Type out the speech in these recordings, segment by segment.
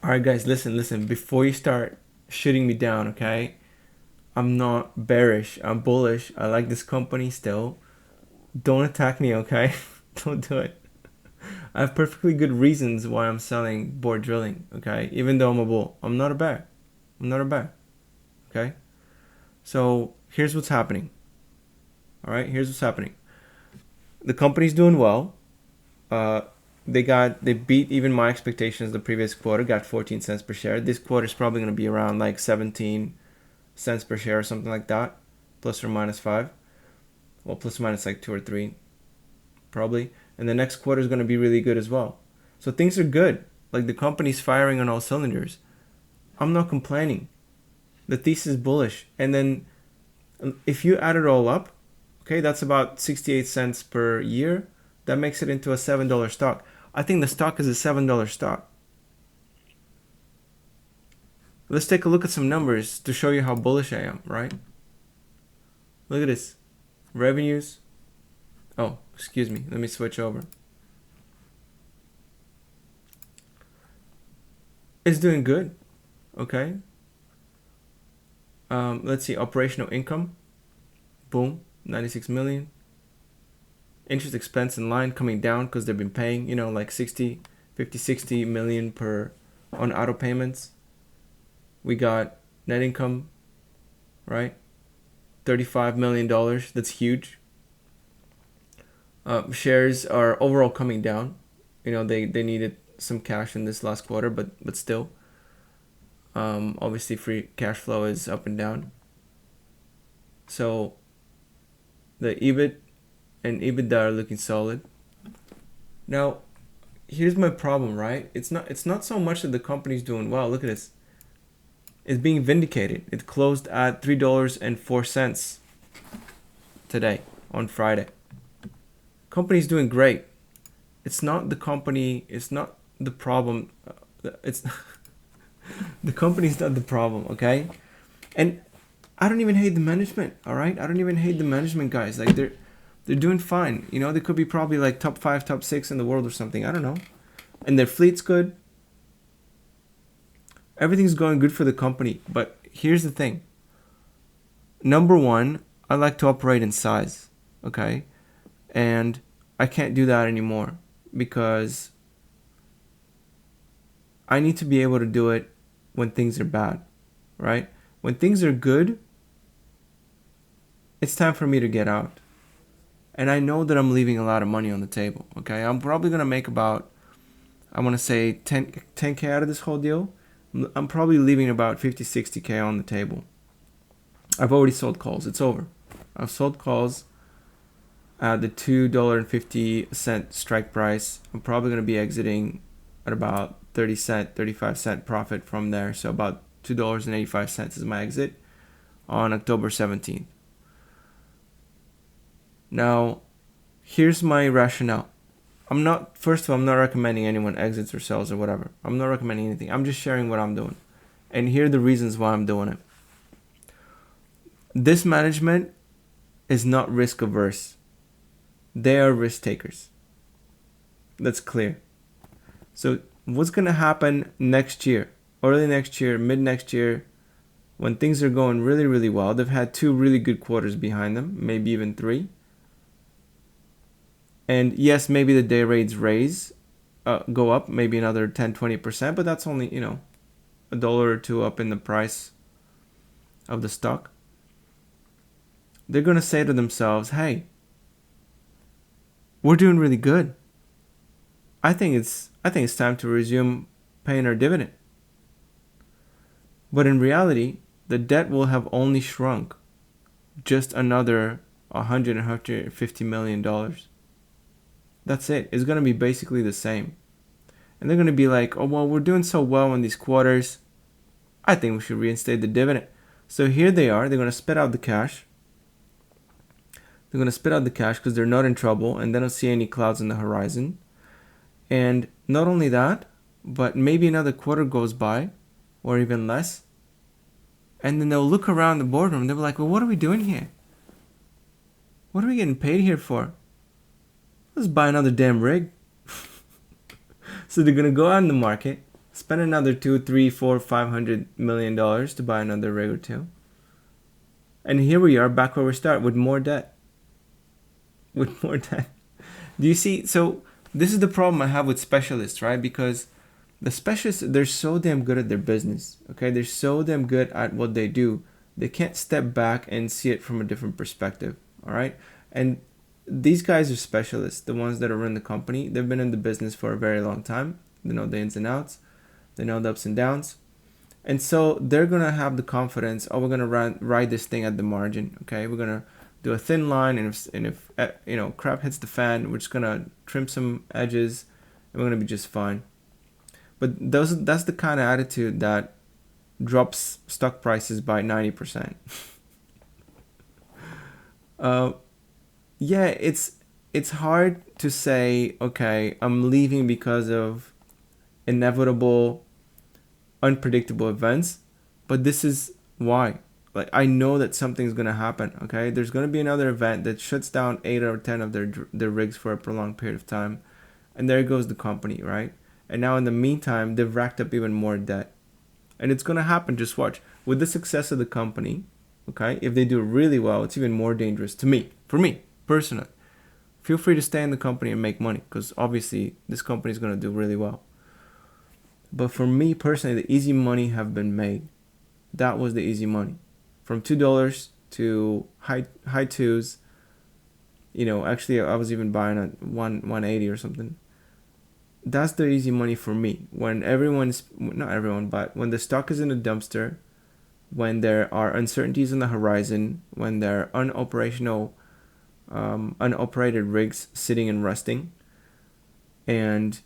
All right, guys, listen. Before you start shooting me down, okay? I'm not bearish. I'm bullish. I like this company still. Don't attack me, okay? Don't do it. I have perfectly good reasons why I'm selling Borr Drilling, okay? Even though I'm a bull. I'm not a bear. I'm not a bear, okay? So here's what's happening. All right, here's what's happening. The company's doing well. Uh, they beat even my expectations the previous quarter. Got 14 cents per share. This quarter is probably going to be around like 17 cents per share or something like that, plus or minus 5. Well, plus or minus like 2 or 3, probably. And the next quarter is going to be really good as well. So things are good. Like the company's firing on all cylinders. I'm not complaining. The thesis is bullish. And then if you add it all up, okay, that's about 68 cents per year. That makes it into a $7 stock. I think the stock is a $7 stock. Let's take a look at some numbers to show you how bullish I am, right? Look at this. Revenues. Oh, excuse me. Let me switch over. It's doing good. Okay. Let's see. Operational income. Boom. 96 million. Interest expense in line coming down because they've been paying, like 60 million per on auto payments. We got net income, right? $35 million. That's huge. Shares are overall coming down. They needed some cash in this last quarter, but still. Obviously, free cash flow is up and down. So the EBIT and EBITDA are looking solid. Now, here's my problem, right? It's not so much that the company's doing well. Look at this. It's being vindicated. It closed at $3.04 today on Friday. Company's doing great. It's not the company. It's not the problem. It's the company's not the problem. Okay, and I don't even hate the management. All right, I don't even hate the management guys. Like they're doing fine. They could be probably like top 5, top 6 in the world or something. I don't know. And their fleet's good. Everything's going good for the company. But here's the thing. Number one, I like to operate in size. Okay. And I can't do that anymore because I need to be able to do it when things are bad. Right? When things are good, it's time for me to get out. And I know that I'm leaving a lot of money on the table. Okay. I'm probably going to make about, I want to say 10K out of this whole deal. I'm probably leaving about 50, 60K on the table. I've already sold calls. It's over. I've sold calls at the $2.50 strike price. I'm probably going to be exiting at about 35 cent profit from there. So about $2.85 is my exit on October 17th. Now, here's my rationale. First of all, I'm not recommending anyone exits or sells or whatever. I'm not recommending anything. I'm just sharing what I'm doing. And here are the reasons why I'm doing it. This management is not risk averse. They are risk takers. That's clear. So what's going to happen next year, early next year, mid next year, when things are going really, really well? They've had 2 really good quarters behind them, maybe even 3. And yes, maybe the day rates go up, maybe another 10-20%, but that's only, $1 or 2 up in the price of the stock. They're going to say to themselves, hey, we're doing really good. I think it's time to resume paying our dividend. But in reality, the debt will have only shrunk just another $150 million. That's it. It's going to be basically the same. And they're going to be like, oh, well, we're doing so well in these quarters. I think we should reinstate the dividend. So here they are. They're going to spit out the cash. They're going to spit out the cash because they're not in trouble and they don't see any clouds on the horizon. And not only that, but maybe another quarter goes by or even less. And then they'll look around the boardroom. They'll be like, well, what are we doing here? What are we getting paid here for? Let's buy another damn rig. So they're going to go out in the market. Spend another 2, 3, 4, $500 million to buy another rig or two. And here we are back where we start with more debt. With more debt. Do you see? So this is the problem I have with specialists, right? Because the specialists, they're so damn good at their business. Okay, they're so damn good at what they do. They can't step back and see it from a different perspective. All right, and these guys are specialists. The ones that are running the company, they've been in the business for a very long time. They know the ins and outs. They know the ups and downs. And so they're gonna have the confidence. Oh, we're gonna ride this thing at the margin. Okay, we're gonna do a thin line, and if crap hits the fan, we're just gonna trim some edges, and we're gonna be just fine. But that's the kind of attitude that drops stock prices by 90%. Yeah, it's hard to say, okay, I'm leaving because of inevitable, unpredictable events, but this is why. Like, I know that something's gonna happen. Okay, there's gonna be another event that shuts down 8 or 10 of their rigs for a prolonged period of time, and there goes the company, right? And now in the meantime, they've racked up even more debt, and it's gonna happen. Just watch. With the success of the company, okay, if they do really well, it's even more dangerous to me. For me personally, feel free to stay in the company and make money, because obviously this company is gonna do really well. But for me personally, the easy money have been made. That was the easy money, from $2 to high twos. Actually, I was even buying at 180 or something. That's the easy money for me. When not everyone, but when the stock is in a dumpster, when there are uncertainties on the horizon, when there are unoperated rigs sitting and resting, and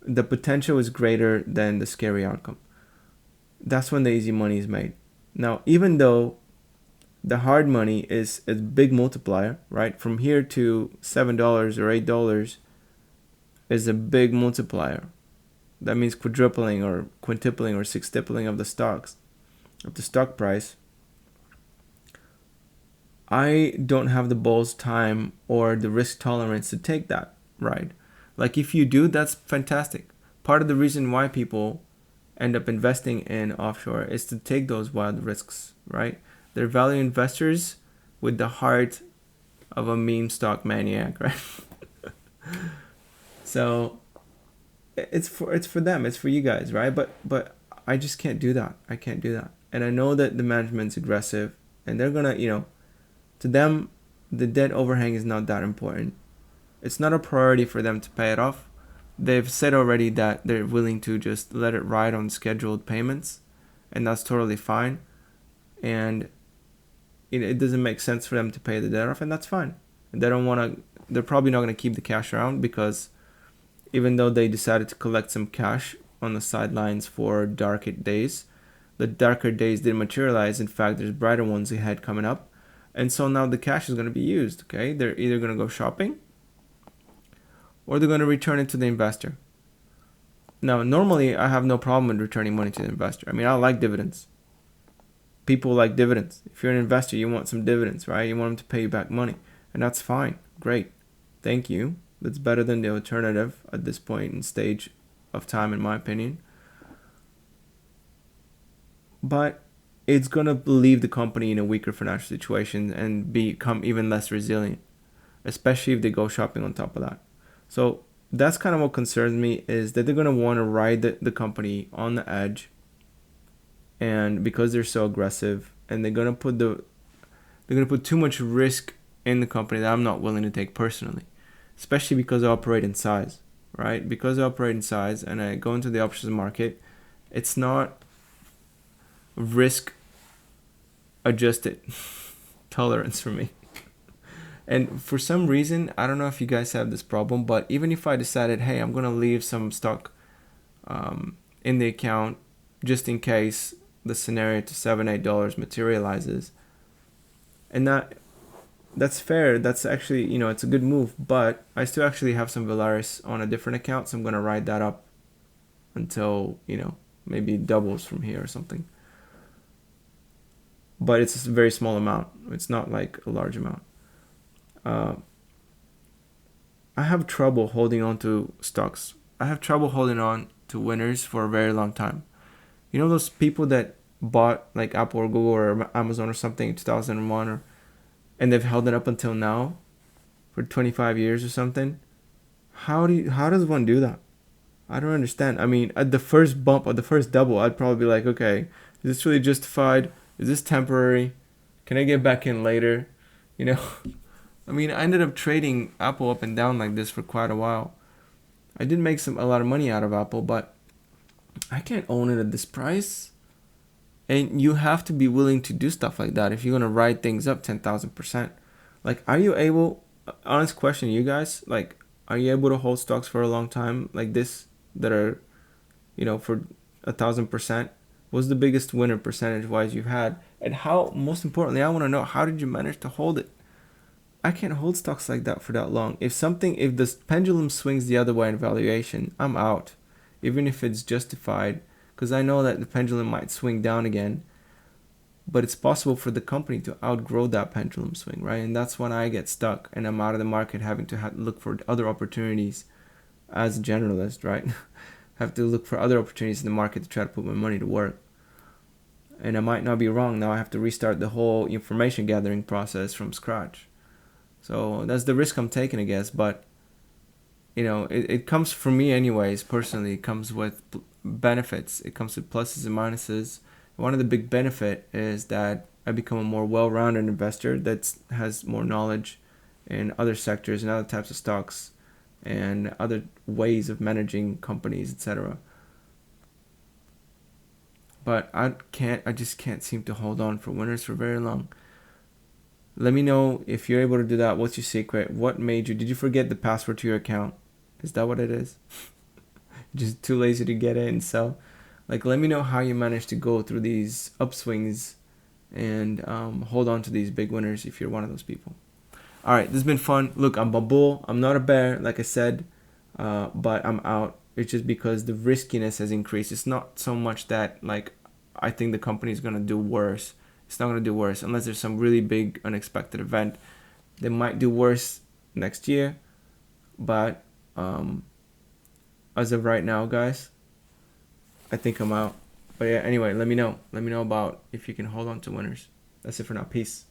the potential is greater than the scary outcome. That's when the easy money is made. Now, even though the hard money is a big multiplier, right? From here to $7 or $8 is a big multiplier. That means quadrupling or quintupling or sextupling of the stock price. I don't have the balls, time, or the risk tolerance to take that ride. Like, if you do, that's fantastic. Part of the reason why people end up investing in offshore is to take those wild risks, right? They're value investors with the heart of a meme stock maniac, right? So it's for them, it's for you guys, right? But I just can't do that. I can't do that. And I know that the management's aggressive, and they're gonna, to them, the debt overhang is not that important. It's not a priority for them to pay it off. They've said already that they're willing to just let it ride on scheduled payments, and that's totally fine. And it doesn't make sense for them to pay the debt off, and that's fine. They don't want to. They're probably not going to keep the cash around, because even though they decided to collect some cash on the sidelines for darker days, the darker days didn't materialize. In fact, there's brighter ones ahead coming up, and so now the cash is going to be used. Okay, they're either going to go shopping, or they're going to return it to the investor. Now, normally, I have no problem with returning money to the investor. I mean, I like dividends. People like dividends. If you're an investor, you want some dividends, right? You want them to pay you back money, and that's fine. Great. Thank you. That's better than the alternative at this point in stage of time, in my opinion. But it's going to leave the company in a weaker financial situation and become even less resilient, especially if they go shopping on top of that. So that's kind of what concerns me, is that they're going to want to ride the company on the edge, and because they're so aggressive, and they're going to put too much risk in the company that I'm not willing to take personally, especially because I operate in size, right? Because I operate in size and I go into the options market, it's not risk adjusted tolerance for me. And for some reason, I don't know if you guys have this problem, but even if I decided, hey, I'm going to leave some stock in the account just in case the scenario to $7-8 materializes, and that's fair. That's actually, it's a good move, but I still actually have some Valaris on a different account, so I'm going to ride that up until, maybe doubles from here or something. But it's a very small amount. It's not like a large amount. I have trouble holding on to stocks. I have trouble holding on to winners for a very long time. You know those people that bought like Apple or Google or Amazon or something in 2001, and they've held it up until now for 25 years or something. How does one do that? I don't understand. I mean, at the first bump or the first double, I'd probably be like, okay, is this really justified? Is this temporary? Can I get back in later? You know, I mean, I ended up trading Apple up and down like this for quite a while. I did make a lot of money out of Apple, but I can't own it at this price. And you have to be willing to do stuff like that if you're gonna ride things up 10,000%. Like, are you able? Honest question, you guys. Like, are you able to hold stocks for a long time like this that are, for 1,000%? What's the biggest winner percentage wise you've had? And how? Most importantly, I want to know, how did you manage to hold it? I can't hold stocks like that for that long. If the pendulum swings the other way in valuation, I'm out, even if it's justified, because I know that the pendulum might swing down again. But it's possible for the company to outgrow that pendulum swing, right? And that's when I get stuck and I'm out of the market, having to look for other opportunities as a generalist, right? Have to look for other opportunities in the market to try to put my money to work. And I might not be wrong. Now I have to restart the whole information gathering process from scratch. So that's the risk I'm taking, I guess. But, it comes for me anyways, personally. It comes with benefits. It comes with pluses and minuses. One of the big benefit is that I become a more well-rounded investor that has more knowledge in other sectors and other types of stocks and other ways of managing companies, etc. But I just can't seem to hold on for winners for very long. Let me know if you're able to do that. What's your secret? What made you? Did you forget the password to your account? Is that what it is? Just too lazy to get in. So, like, let me know how you manage to go through these upswings and hold on to these big winners if you're one of those people. All right, this has been fun. Look, I'm a bull. I'm not a bear, like I said, but I'm out. It's just because the riskiness has increased. It's not so much that, like, I think the company is going to do worse. It's not going to do worse unless there's some really big unexpected event. They might do worse next year, but as of right now, guys, I think I'm out. But yeah, anyway, let me know. Let me know about if you can hold on to winners. That's it for now. Peace.